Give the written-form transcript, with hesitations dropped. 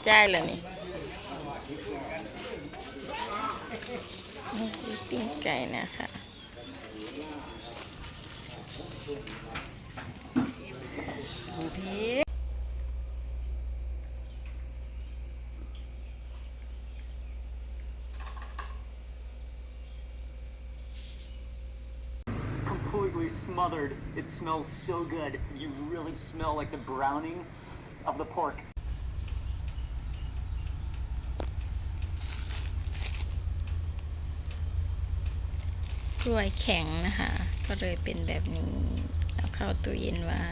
จ่ายเลยนี่นี่คือปิ้งไก่นะคะ Completely smothered. It smells so good. You really smell like the browning of the pork. กล้วยแข็งนะคะ ก็เลยเป็นแบบนี้เอาเข้าตู้เย็นไว้